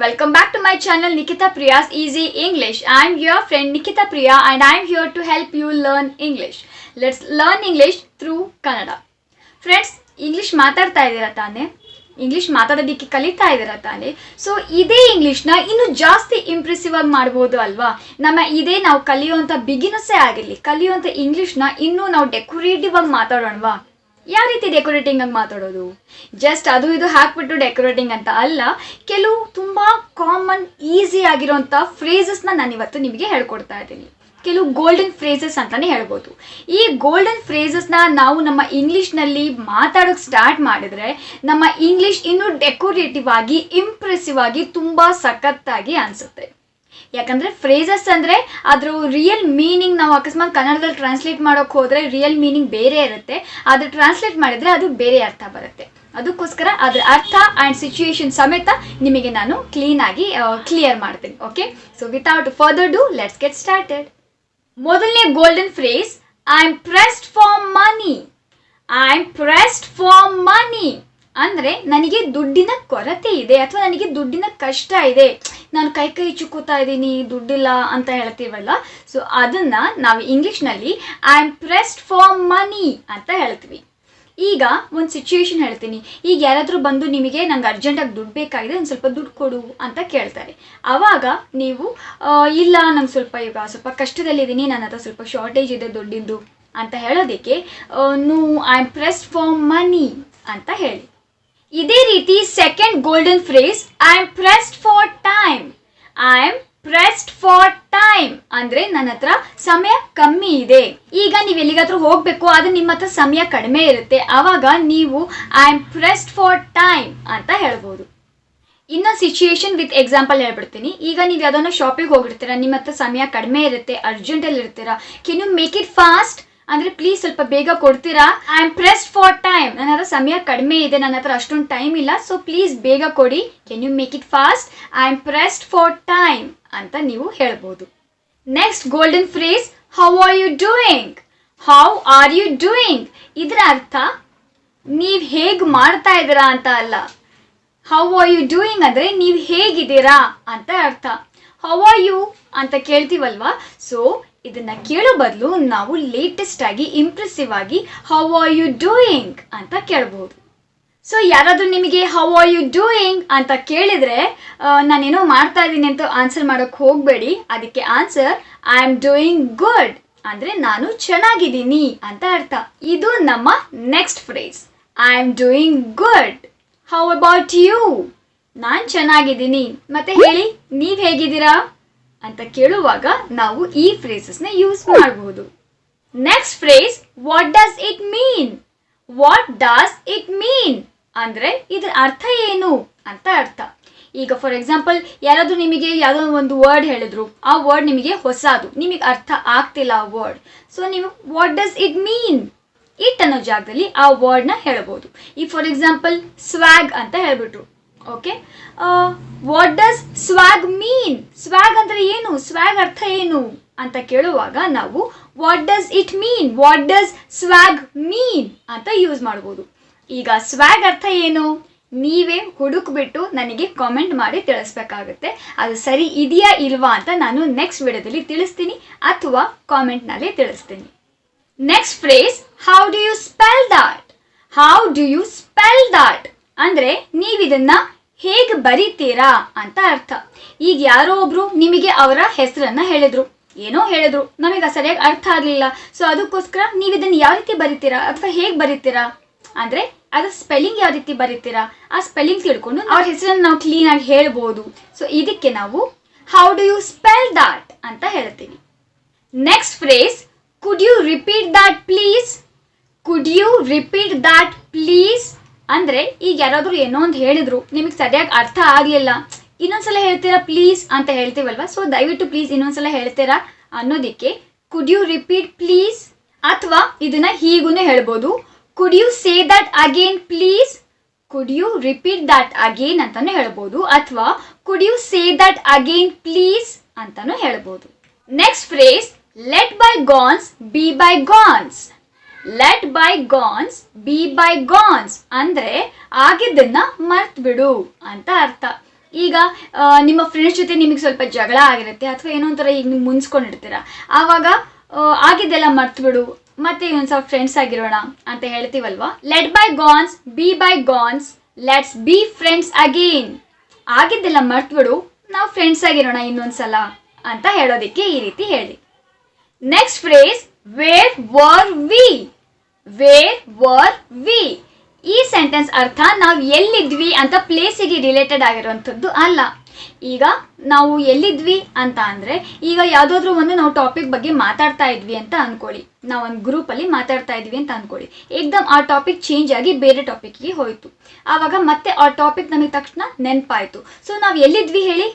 Welcome back to my channel Nikitha Priya's Easy English. I am your friend Nikitha Priya and I am here to help you learn English. Let's learn English through Kannada. Friends, English ಮಾತಾಡ್ತಾ ಇದ್ದೀರಾ ತಾನೆ? English ಮಾತಾಡೋದಕ್ಕೆ ಕಲಿತಾ ಇದ್ದೀರಾ ತಾನೆ? So ಇದೇ ಇಂಗ್ಲಿಷ್ನ ಇನ್ನೂ ಜಾಸ್ತಿ ಇಂಪ್ರೆಸಿವ್ ಆಗಿ ಮಾಡ್ಬೋದು ಅಲ್ವಾ? ನಾವು ಕಲಿಯುವಂಥ ಬಿಗಿನರ್ಸೇ ಆಗಿರಲಿ, ಕಲಿಯುವಂಥ ಇಂಗ್ಲಿಷ್ನ ಇನ್ನೂ ನಾವು ಡೆಕೋರೇಟಿವ್ ಆಗಿ ಮಾತಾಡೋಣವಾ? ಯಾವ ರೀತಿ ಡೆಕೋರೇಟಿಂಗ್ ಆಗಿ ಮಾತಾಡೋದು? ಜಸ್ಟ್ ಅದು ಇದು ಹಾಕ್ಬಿಟ್ಟು ಡೆಕೋರೇಟಿಂಗ್ ಅಂತ ಅಲ್ಲ, ಕೆಲವು ತುಂಬ ಕಾಮನ್ ಈಸಿ ಆಗಿರೋಂಥ ಫ್ರೇಸಸ್ನ ನಾನು ಇವತ್ತು ನಿಮಗೆ ಹೇಳ್ಕೊಡ್ತಾ ಇದ್ದೀನಿ. ಕೆಲವು ಗೋಲ್ಡನ್ ಫ್ರೇಸಸ್ ಅಂತಾನೆ ಹೇಳ್ಬೋದು. ಈ ಗೋಲ್ಡನ್ ಫ್ರೇಸಸ್ನ ನಾವು ನಮ್ಮ ಇಂಗ್ಲೀಷ್ನಲ್ಲಿ ಮಾತಾಡೋಕೆ ಸ್ಟಾರ್ಟ್ ಮಾಡಿದ್ರೆ ನಮ್ಮ ಇಂಗ್ಲೀಷ್ ಇನ್ನೂ ಡೆಕೋರೇಟಿವ್ ಆಗಿ ಇಂಪ್ರೆಸಿವ್ ಆಗಿ ತುಂಬ ಸಖತ್ತಾಗಿ ಅನಿಸುತ್ತೆ. ಯಾಕಂದರೆ ಫ್ರೇಸಸ್ ಅಂದರೆ ಅದ್ರ ರಿಯಲ್ ಮೀನಿಂಗ್ ನಾವು ಅಕಸ್ಮಾತ್ ಕನ್ನಡದಲ್ಲಿ ಟ್ರಾನ್ಸ್ಲೇಟ್ ಮಾಡೋಕೆ ಹೋದರೆ ರಿಯಲ್ ಮೀನಿಂಗ್ ಬೇರೆ ಇರುತ್ತೆ, ಆದರೆ ಟ್ರಾನ್ಸ್ಲೇಟ್ ಮಾಡಿದರೆ ಅದು ಬೇರೆ ಅರ್ಥ ಬರುತ್ತೆ. ಅದಕ್ಕೋಸ್ಕರ ಅದರ ಅರ್ಥ ಆ್ಯಂಡ್ ಸಿಚುಯೇಷನ್ ಸಮೇತ ನಿಮಗೆ ನಾನು ಕ್ಲಿಯರ್ ಮಾಡ್ತೀನಿ. Okay, so without further ado let's get started. ಮೊದಲನೇ golden phrase, I am pressed for money. I am pressed for money ಅಂದರೆ ನನಗೆ ದುಡ್ಡಿನ ಕೊರತೆ ಇದೆ ಅಥವಾ ನನಗೆ ದುಡ್ಡಿನ ಕಷ್ಟ ಇದೆ, ನಾನು ಕೈ ಚುಕ್ಕೋತಾ ಇದ್ದೀನಿ, ದುಡ್ಡಿಲ್ಲ ಅಂತ ಹೇಳ್ತೀವಲ್ಲ. ಸೊ ಅದನ್ನು ನಾವು ಇಂಗ್ಲೀಷ್ನಲ್ಲಿ I am pressed for money ಅಂತ ಹೇಳ್ತೀವಿ. ಈಗ ಒಂದು ಸಿಚುಯೇಷನ್ ಹೇಳ್ತೀನಿ. ಈಗ ಯಾರಾದರೂ ಬಂದು ನಿಮಗೆ ನಂಗೆ ಅರ್ಜೆಂಟಾಗಿ ದುಡ್ಡು ಬೇಕಾಗಿದೆ, ಒಂದು ಸ್ವಲ್ಪ ದುಡ್ಡು ಕೊಡು ಅಂತ ಕೇಳ್ತಾರೆ. ಆವಾಗ ನೀವು ಇಲ್ಲ, ನಂಗೆ ಸ್ವಲ್ಪ ಕಷ್ಟದಲ್ಲಿದ್ದೀನಿ, ನನ್ನ ಹತ್ರ ಸ್ವಲ್ಪ ಶಾರ್ಟೇಜ್ ಇದೆ ದುಡ್ಡಿದ್ದು ಅಂತ ಹೇಳೋದಕ್ಕೆ no I am pressed for money ಅಂತ ಹೇಳಿ. ಇದೇ ರೀತಿ second golden phrase, I am pressed for time. I am pressed for time ಅಂದರೆ ನನ್ನ ಹತ್ರ ಸಮಯ ಕಮ್ಮಿ ಇದೆ. ಈಗ ನೀವು ಎಲ್ಲಿಗಾದ್ರೂ ಹೋಗಬೇಕು, ಅದು ನಿಮ್ಮ ಹತ್ರ ಸಮಯ ಕಡಿಮೆ ಇರುತ್ತೆ, ಆವಾಗ ನೀವು I am pressed for time ಅಂತ ಹೇಳ್ಬೋದು. ಇನ್ನೊಂದು ಸಿಚುಯೇಷನ್ ವಿತ್ ಎಕ್ಸಾಂಪಲ್ ಹೇಳ್ಬಿಡ್ತೀನಿ. ಈಗ ನೀವು ಯಾವುದೋ ಶಾಪಿಗೆ ಹೋಗಿರ್ತೀರ, ನಿಮ್ಮ ಹತ್ರ ಸಮಯ ಕಡಿಮೆ ಇರುತ್ತೆ, ಅರ್ಜೆಂಟಲ್ಲಿ ಇರ್ತೀರಾ, can you make it fast ಅಂದರೆ ಪ್ಲೀಸ್ ಸ್ವಲ್ಪ ಬೇಗ ಕೊಡ್ತೀರಾ? I am pressed for time, ನನ್ನ ಹತ್ರ ಸಮಯ ಕಡಿಮೆ ಇದೆ, ನನ್ನ ಹತ್ರ ಅಷ್ಟೊಂದು ಟೈಮ್ ಇಲ್ಲ, ಸೊ ಪ್ಲೀಸ್ ಬೇಗ ಕೊಡಿ, can you make it fast? I am pressed for time ಅಂತ ನೀವು ಹೇಳ್ಬೋದು. Next golden phrase, how are you doing. How are you doing ಇದರ ಅರ್ಥ ನೀವು ಹೇಗೆ ಮಾಡ್ತಾ ಇದ್ದೀರಾ ಅಂತ ಅಲ್ಲ. ಹೌ ಆರ್ ಯು ಡೂಯಿಂಗ್ ಅಂದರೆ ನೀವು ಹೇಗಿದ್ದೀರಾ ಅಂತ ಅರ್ಥ. ಹೌ ಆರ್ ಯು ಅಂತ ಕೇಳ್ತೀವಲ್ವಾ, ಸೊ ಇದನ್ನ ಕೇಳೋ ಬದಲು ನಾವು ಲೇಟೆಸ್ಟ್ ಆಗಿ ಇಂಪ್ರೆಸಿವ್ ಆಗಿ ಹೌ ಆರ್ ಯು ಡೂಯಿಂಗ್ ಅಂತ ಕೇಳಬಹುದು. ಸೊ ಯಾರಾದರೂ ನಿಮಗೆ ಹೌ ಆರ್ ಯು ಡೂಯಿಂಗ್ ಅಂತ ಕೇಳಿದ್ರೆ ನಾನೇನೋ ಮಾಡ್ತಾ ಇದ್ದೀನಿ ಅಂತ ಆನ್ಸರ್ ಮಾಡೋಕ್ಕೆ ಹೋಗಬೇಡಿ. ಅದಕ್ಕೆ answer I am doing good ಅಂದರೆ ನಾನು ಚೆನ್ನಾಗಿದ್ದೀನಿ ಅಂತ ಅರ್ಥ. ಇದು ನಮ್ಮ next phrase, I am doing good. How about you? ನಾನು ಚೆನ್ನಾಗಿದ್ದೀನಿ. ಮತ್ತೆ ಹೇಳಿ, ನೀವು ಹೇಗಿದ್ದೀರಾ ಅಂತ ಕೇಳುವಾಗ ನಾವು ಈ ಫ್ರೇಸಸ್ನ ಯೂಸ್ ಮಾಡಬಹುದು. Next phrase, what does it mean. What does it ಮೀನ್ ಅಂದರೆ ಇದರ ಅರ್ಥ ಏನು ಅಂತ ಅರ್ಥ. ಈಗ ಫಾರ್ ಎಕ್ಸಾಂಪಲ್ ಯಾರಾದರೂ ನಿಮಗೆ ಯಾವುದೋ ಒಂದು ವರ್ಡ್ ಹೇಳಿದ್ರು, ಆ ವರ್ಡ್ ನಿಮಗೆ ಹೊಸದು, ನಿಮಗೆ ಅರ್ಥ ಆಗ್ತಿಲ್ಲ ಆ ವರ್ಡ್, ಸೊ ನೀವು what does it mean it ಅನ್ನೋ ಜಾಗದಲ್ಲಿ ಆ ವರ್ಡ್ನ ಹೇಳ್ಬೋದು. ಈಗ ಫಾರ್ ಎಕ್ಸಾಂಪಲ್ ಸ್ವ್ಯಾಗ್ ಅಂತ ಹೇಳ್ಬಿಟ್ರು, okay, what does swag mean. Swag ಅಂದರೆ ಏನು, ಸ್ವ್ಯಾಗ್ ಅರ್ಥ ಏನು ಅಂತ ಕೇಳುವಾಗ ನಾವು what does it mean, what does swag mean ಅಂತ ಯೂಸ್ ಮಾಡ್ಬೋದು. ಈಗ ಸ್ವ್ಯಾಗ್ ಅರ್ಥ ಏನು ನೀವೇ ಹುಡುಕ್ಬಿಟ್ಟು ನನಗೆ ಕಾಮೆಂಟ್ ಮಾಡಿ ತಿಳಿಸ್ಬೇಕಾಗುತ್ತೆ. ಅದು ಸರಿ ಇದೆಯಾ ಇಲ್ವಾ ಅಂತ ನಾನು ನೆಕ್ಸ್ಟ್ ವಿಡಿಯೋದಲ್ಲಿ ತಿಳಿಸ್ತೀನಿ ಅಥವಾ ಕಾಮೆಂಟ್ನಲ್ಲಿ ತಿಳಿಸ್ತೀನಿ. Next phrase, how do you spell that. How do you spell that ಅಂದರೆ ನೀವಿದನ್ನ ಹೇಗೆ ಬರೀತೀರಾ ಅಂತ ಅರ್ಥ. ಈಗ ಯಾರೋ ಒಬ್ರು ನಿಮಗೆ ಅವರ ಹೆಸರನ್ನ ಹೇಳಿದ್ರು, ಏನೋ ಹೇಳಿದ್ರು, ನಮಗೆ ಸರಿಯಾಗಿ ಅರ್ಥ ಆಗಲಿಲ್ಲ, ಸೊ ಅದಕ್ಕೋಸ್ಕರ ನೀವು ಇದನ್ನು ಯಾವ ರೀತಿ ಬರೀತೀರಾ ಅಥವಾ ಹೇಗೆ ಬರೀತೀರಾ ಅಂದರೆ ಅದರ ಸ್ಪೆಲ್ಲಿಂಗ್ ಯಾವ ರೀತಿ ಬರೀತೀರಾ, ಆ ಸ್ಪೆಲ್ಲಿಂಗ್ ತಿಳ್ಕೊಂಡು ಅವ್ರ ಹೆಸರನ್ನು ನಾವು ಕ್ಲೀನಾಗಿ ಹೇಳ್ಬೋದು. ಸೊ ಇದಕ್ಕೆ ನಾವು how do you spell that ಅಂತ ಹೇಳ್ತೀವಿ. Next phrase, could you repeat that please. Could you repeat that please ಅಂದರೆ ಈಗ ಯಾರಾದರೂ ಏನೋ ಒಂದು ಹೇಳಿದ್ರು, ನಿಮಗೆ ಸರಿಯಾಗಿ ಅರ್ಥ ಆಗಲಿಲ್ಲ, ಇನ್ನೊಂದ್ಸಲ ಹೇಳ್ತೀರಾ ಪ್ಲೀಸ್ ಅಂತ ಹೇಳ್ತೀವಲ್ವ, ಸೊ ದಯವಿಟ್ಟು ಪ್ಲೀಸ್ ಇನ್ನೊಂದ್ಸಲ ಹೇಳ್ತೀರಾ ಅನ್ನೋದಕ್ಕೆ ಕುಡ್ ಯು ರಿಪೀಟ್ ಪ್ಲೀಸ್. ಅಥವಾ ಇದನ್ನ ಹೀಗೂ ಹೇಳ್ಬೋದು, could you say that again please. Could you repeat that again ಅಂತಾನು ಹೇಳ್ಬೋದು, ಅಥವಾ could you say that again please ಅಂತಾನು ಹೇಳ್ಬೋದು. Next phrase, let bygones be bygones. Let bygones be bygones ಅಂದರೆ ಆಗಿದ್ದನ್ನ ಮರ್ತ್ ಬಿಡು ಅಂತ ಅರ್ಥ. ಈಗ ನಿಮ್ಮ ಫ್ರೆಂಡ್ಸ್ ಜೊತೆ ನಿಮಗೆ ಸ್ವಲ್ಪ ಜಗಳ ಆಗಿರುತ್ತೆ ಅಥವಾ ಏನೋ ಒಂಥರ ಈಗ ನೀವು ಮುನ್ಸ್ಕೊಂಡಿರ್ತೀರ, ಆವಾಗ ಆಗಿದ್ದೆಲ್ಲ ಮರ್ತ್ಬಿಡು ಮತ್ತೆ ಇನ್ನೊಂದು ಸ್ವಲ್ಪ ಫ್ರೆಂಡ್ಸ್ ಆಗಿರೋಣ ಅಂತ ಹೇಳ್ತೀವಲ್ವಾ. Let bygones be bygones let's be friends again. ಆಗಿದ್ದೆಲ್ಲ ಮರ್ತ್ಬಿಡು, ನಾವು ಫ್ರೆಂಡ್ಸ್ ಆಗಿರೋಣ ಇನ್ನೊಂದ್ಸಲ ಅಂತ ಹೇಳೋದಕ್ಕೆ ಈ ರೀತಿ ಹೇಳಿ. Next phrase, where were we. Where were we ಈ ಸೆಂಟೆನ್ಸ್ ಅರ್ಥ ನಾವು ಎಲ್ಲಿದ್ವಿ ಅಂತ ಪ್ಲೇಸಿಗೆ ರಿಲೇಟೆಡ್ ಆಗಿರುವಂಥದ್ದು ಅಲ್ಲ. ಈಗ ನಾವು ಎಲ್ಲಿದ್ವಿ ಅಂತ ಅಂದರೆ, ಈಗ ಯಾವುದಾದ್ರೂ ಒಂದು ನಾವು ಟಾಪಿಕ್ ಬಗ್ಗೆ ಮಾತಾಡ್ತಾ ಇದ್ವಿ ಅಂತ ಅಂದ್ಕೊಳ್ಳಿ, ನಾವು ಒಂದು ಗ್ರೂಪಲ್ಲಿ ಮಾತಾಡ್ತಾ ಇದ್ವಿ ಅಂತ ಅಂದ್ಕೊಳ್ಳಿ, ಏಕ್ದಮ್ ಆ ಟಾಪಿಕ್ ಚೇಂಜ್ ಆಗಿ ಬೇರೆ ಟಾಪಿಕ್ಗೆ ಹೋಯಿತು. ಆವಾಗ ಮತ್ತೆ ಆ ಟಾಪಿಕ್ ನಮಗೆ ತಕ್ಷಣ ನೆನಪಾಯಿತು. ಸೊ ನಾವು ಎಲ್ಲಿದ್ವಿ ಹೇಳಿ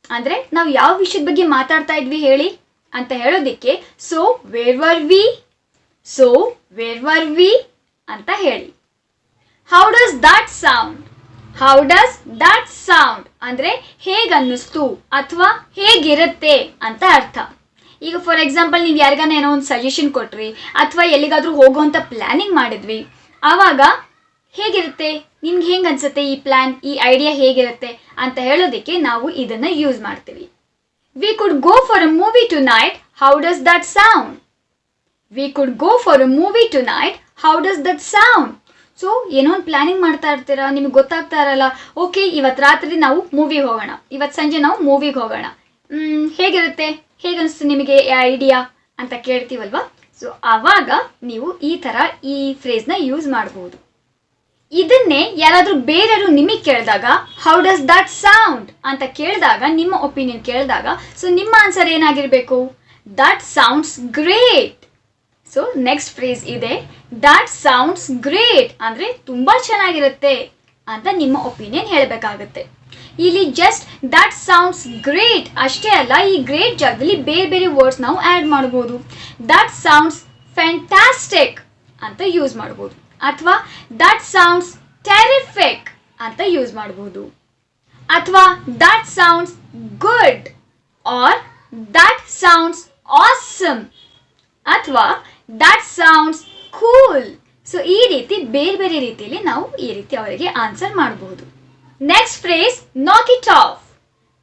ಅಂದರೆ ನಾವು ಯಾವ ವಿಷಯದ ಬಗ್ಗೆ ಮಾತಾಡ್ತಾ ಇದ್ವಿ ಹೇಳಿ ಅಂತ ಹೇಳೋದಕ್ಕೆ so where were V, so where were V ಅಂತ ಹೇಳಿ. How does that sound. How does that sound ಅಂದರೆ ಹೇಗನ್ನಿಸ್ತು ಅಥವಾ ಹೇಗಿರುತ್ತೆ ಅಂತ ಅರ್ಥ. ಈಗ ಫಾರ್ ಎಕ್ಸಾಂಪಲ್ ನೀವು ಯಾರಿಗಾನ ಏನೋ ಒಂದು ಸಜೆಷನ್ ಕೊಟ್ರಿ ಅಥವಾ ಎಲ್ಲಿಗಾದ್ರೂ ಹೋಗುವಂಥ ಪ್ಲ್ಯಾನಿಂಗ್ ಮಾಡಿದ್ವಿ, ಆವಾಗ ಹೇಗಿರುತ್ತೆ, ನಿಮ್ಗೆ ಹೆಂಗೆ ಅನ್ಸುತ್ತೆ ಈ ಪ್ಲ್ಯಾನ್, ಈ ಐಡಿಯಾ ಹೇಗಿರುತ್ತೆ ಅಂತ ಹೇಳೋದಕ್ಕೆ ನಾವು ಇದನ್ನು ಯೂಸ್ ಮಾಡ್ತೀವಿ. We could go for a movie tonight, how does that sound. We could go for a movie tonight, how does that sound. So ಏನೋ ಒಂದು ಪ್ಲ್ಯಾನಿಂಗ್ ಮಾಡ್ತಾ ಇರ್ತೀರಾ, ನಿಮಗೆ ಗೊತ್ತಾಗ್ತಾ ಇರಲ್ಲ, ಓಕೆ ಇವತ್ತು ರಾತ್ರಿ ನಾವು ಮೂವಿಗೆ ಹೋಗೋಣ, ಇವತ್ತು ಸಂಜೆ ನಾವು ಮೂವಿಗೆ ಹೋಗೋಣ, ಹೇಗಿರುತ್ತೆ, ಹೇಗನ್ನಿಸ್ತು ನಿಮಗೆ ಐಡಿಯಾ ಅಂತ ಕೇಳ್ತೀವಲ್ವಾ. ಸೊ ಆವಾಗ ನೀವು ಈ ಥರ ಈ ಫ್ರೇಸ್ನ ಯೂಸ್ ಮಾಡ್ಬೋದು. ಇದನ್ನೇ ಯಾರಾದರೂ ಬೇರೆಯವರು ನಿಮಗೆ ಕೇಳಿದಾಗ ಹೌ ಡಸ್ ದಟ್ ಸೌಂಡ್ ಅಂತ ಕೇಳಿದಾಗ, ನಿಮ್ಮ ಒಪಿನಿಯನ್ ಕೇಳಿದಾಗ, ಸೊ ನಿಮ್ಮ ಆನ್ಸರ್ ಏನಾಗಿರಬೇಕು, that sounds great. So next phrase ಇದೆ, ದಟ್ ಸೌಂಡ್ಸ್ ಗ್ರೇಟ್ ಅಂದರೆ ತುಂಬ ಚೆನ್ನಾಗಿರುತ್ತೆ ಅಂತ ನಿಮ್ಮ ಒಪಿನಿಯನ್ ಹೇಳಬೇಕಾಗುತ್ತೆ. ಇಲ್ಲಿ ಜಸ್ಟ್ ದಟ್ ಸೌಂಡ್ಸ್ ಗ್ರೇಟ್ ಅಷ್ಟೇ ಅಲ್ಲ, ಈ ಗ್ರೇಟ್ ಜಾಗದಲ್ಲಿ ಬೇರೆ ಬೇರೆ ವರ್ಡ್ಸ್ ನಾವು ಆ್ಯಡ್ ಮಾಡ್ಬೋದು. ದಟ್ ಸೌಂಡ್ಸ್ ಫ್ಯಾಂಟಾಸ್ಟಿಕ್ ಅಂತ ಯೂಸ್ ಮಾಡ್ಬೋದು, ಅಥವಾ ದಟ್ ಸೌಂಡ್ಸ್ ಟೆರಿಫಿಕ್ ಅಂತ ಯೂಸ್ ಮಾಡ್ಬೋದು, ಅಥವಾ that sounds good or that sounds awesome ಅಥವಾ ದಟ್ ಸೌಂಡ್ಸ್ ಕೂಲ್. ಸೊ ಈ ರೀತಿ ಬೇರೆ ಬೇರೆ ರೀತಿಯಲ್ಲಿ ನಾವು ಈ ರೀತಿ ಅವರಿಗೆ ಆನ್ಸರ್ ಮಾಡಬಹುದು. ನೆಕ್ಸ್ಟ್ ಫ್ರೇಸ್, ನಾಕ್ ಇಟ್ ಆಫ್.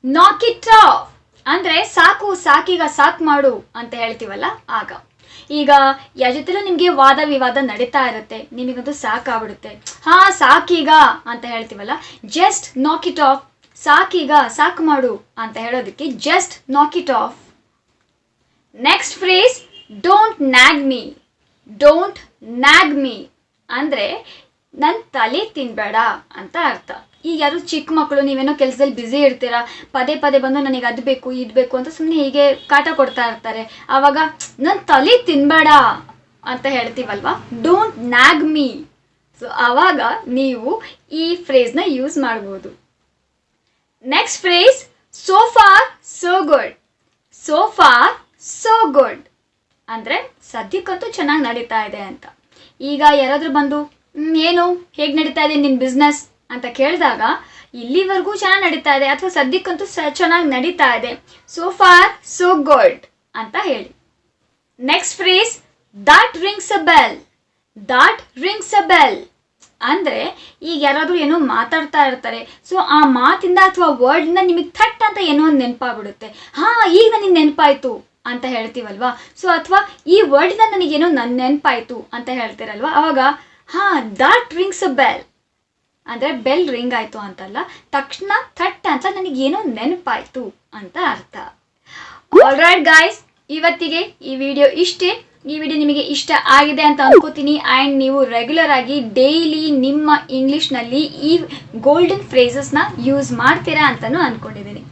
ನಾಕ್ ಇಟ್ ಆಫ್ ಅಂದರೆ ಸಾಕು, ಸಾಕೀಗ ಸಾಕು ಮಾಡು ಅಂತ ಹೇಳ್ತೀವಲ್ಲ ಆಗ. ಈಗ ಯಾವ ಜೊತೆಲೂ ನಿಮಗೆ ವಾದ ವಿವಾದ ನಡೀತಾ ಇರುತ್ತೆ, ನಿಮಗಂತೂ ಸಾಕಾಗ್ಬಿಡುತ್ತೆ, ಹಾಂ ಸಾಕೀಗ ಅಂತ ಹೇಳ್ತೀವಲ್ಲ, ಜಸ್ಟ್ ನಾಕ್ ಇಟ್ ಆಫ್, ಸಾಕೀಗ ಸಾಕು ಮಾಡು ಅಂತ ಹೇಳೋದಕ್ಕೆ ಜಸ್ಟ್ ನಾಕ್ it off. Next phrase, don't ನ್ಯಾಗ್ ಮೀ. ಡೋಂಟ್ ನ್ಯಾಗ್ ಮೀ ಅಂದರೆ ನನ್ನ ತಲೆ ತಿನ್ಬೇಡ ಅಂತ ಅರ್ಥ. ಈಗ ಯಾರು ಚಿಕ್ಕ ಮಕ್ಕಳು, ನೀವೇನೋ ಕೆಲಸದಲ್ಲಿ ಬ್ಯುಸಿ ಇರ್ತೀರಾ, ಪದೇ ಪದೇ ಬಂದು ನನಗೆ ಅದು ಬೇಕು ಇದು ಬೇಕು ಅಂತ ಸುಮ್ಮನೆ ಹೀಗೆ ಕಾಟ ಕೊಡ್ತಾ ಇರ್ತಾರೆ, ಆವಾಗ ನನ್ನ ತಲೆ ತಿನ್ಬೇಡ ಅಂತ ಹೇಳ್ತೀವಲ್ವಾ, ಡೋಂಟ್ ನ್ಯಾಗ್ ಮೀ. ಸೊ ಆವಾಗ ನೀವು ಈ ಫ್ರೇಸ್ನ ಯೂಸ್ ಮಾಡ್ಬೋದು. Next phrase, so for so good. So for so good ಅಂದರೆ ಸದ್ಯಕ್ಕಂತೂ ಚೆನ್ನಾಗಿ ನಡೀತಾ ಇದೆ ಅಂತ. ಈಗ ಯಾರಾದರೂ ಬಂದು ಏನು ಹೇಗೆ ನಡೀತಾ ಇದೆ ನಿನ್ನ ಬಿಸ್ನೆಸ್ ಅಂತ ಕೇಳಿದಾಗ, ಇಲ್ಲಿವರೆಗೂ ಚೆನ್ನಾಗಿ ನಡೀತಾ ಇದೆ ಅಥವಾ ಸದ್ಯಕ್ಕಂತೂ ಚೆನ್ನಾಗಿ ನಡೀತಾ ಇದೆ, ಸೋ ಫಾರ್ ಸೋ ಗುಡ್ ಅಂತ ಹೇಳಿ. Next phrase, that rings a bell. That rings a bell ಅಂದರೆ ಈಗ ಯಾರಾದರೂ ಏನೋ ಮಾತಾಡ್ತಾ ಇರ್ತಾರೆ, ಸೊ ಆ ಮಾತಿಂದ ಅಥವಾ ವರ್ಡ್ನಿಂದ ನಿಮಗೆ ಥಟ್ ಅಂತ ಏನೋ ಒಂದು ನೆನಪಾಗ್ಬಿಡುತ್ತೆ, ಹಾಂ ಈಗ ನನಗೆ ನೆನಪಾಯಿತು ಅಂತ ಹೇಳ್ತೀವಲ್ವಾ. ಸೊ ಅಥವಾ ಈ ವರ್ಡ್ನ ನನಗೇನೋ ನನ್ನ ನೆನಪಾಯಿತು ಅಂತ ಹೇಳ್ತೀರಲ್ವ, ಅವಾಗ ಹಾಂ ದಟ್ ರಿಂಗ್ಸ್ ಅ ಬೆಲ್ ಅಂದರೆ ಬೆಲ್ ರಿಂಗ್ ಆಯಿತು ಅಂತಲ್ಲ, ತಕ್ಷಣ ಥಟ್ ಅಂತ ನನಗೇನೋ ನೆನಪಾಯಿತು ಅಂತ ಅರ್ಥ. ಆಲ್ರೈಟ್ ಗಾಯ್ಸ್, ಇವತ್ತಿಗೆ ಈ ವಿಡಿಯೋ ಇಷ್ಟೇ. ಈ ವಿಡಿಯೋ ನಿಮಗೆ ಇಷ್ಟ ಆಗಿದೆ ಅಂತ ಅನ್ಕೋತೀನಿ. ಆ್ಯಂಡ್ ನೀವು ರೆಗ್ಯುಲರ್ ಆಗಿ ಡೈಲಿ ನಿಮ್ಮ ಇಂಗ್ಲೀಷ್ನಲ್ಲಿ ಈ ಗೋಲ್ಡನ್ ಫ್ರೇಸಸ್ನ ಯೂಸ್ ಮಾಡ್ತೀರಾ ಅಂತಲೂ ಅಂದ್ಕೊಂಡಿದ್ದೀನಿ.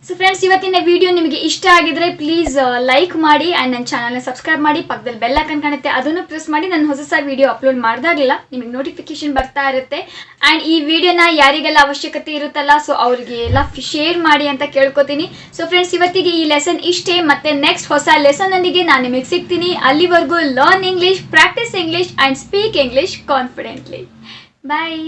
ಸೊ ಫ್ರೆಂಡ್ಸ್, ಇವತ್ತಿನ ವಿಡಿಯೋ ನಿಮಗೆ ಇಷ್ಟ ಆಗಿದ್ರೆ ಪ್ಲೀಸ್ ಲೈಕ್ ಮಾಡಿ ಆ್ಯಂಡ್ ನನ್ನ ಚಾನಲ್ನ ಸಬ್ಸ್ಕ್ರೈಬ್ ಮಾಡಿ, ಪಕ್ಕದಲ್ಲಿ ಬೆಲ್ ಐಕಾನ್ ಕಾಣುತ್ತೆ ಅದನ್ನು ಪ್ರೆಸ್ ಮಾಡಿ, ನಾನು ಹೊಸ ವಿಡಿಯೋ ಅಪ್ಲೋಡ್ ಮಾಡಿದಾಗಲಿಲ್ಲ ನಿಮಗೆ ನೋಟಿಫಿಕೇಶನ್ ಬರ್ತಾ ಇರುತ್ತೆ. ಆ್ಯಂಡ್ ಈ ವಿಡಿಯೋನ ಯಾರಿಗೆಲ್ಲ ಅವಶ್ಯಕತೆ ಇರುತ್ತಲ್ಲ, ಸೊ ಅವರಿಗೆ ಎಲ್ಲ ಶೇರ್ ಮಾಡಿ ಅಂತ ಕೇಳ್ಕೊತೀನಿ. ಸೊ ಫ್ರೆಂಡ್ಸ್, ಇವತ್ತಿಗೆ ಈ ಲೆಸನ್ ಇಷ್ಟೇ. ಮತ್ತೆ ನೆಕ್ಸ್ಟ್ ಹೊಸ ಲೆಸನ್ನೊಂದಿಗೆ ನಾನು ನಿಮಗೆ ಸಿಗ್ತೀನಿ. ಅಲ್ಲಿವರೆಗೂ learn English, practice English and speak English confidently. Bye.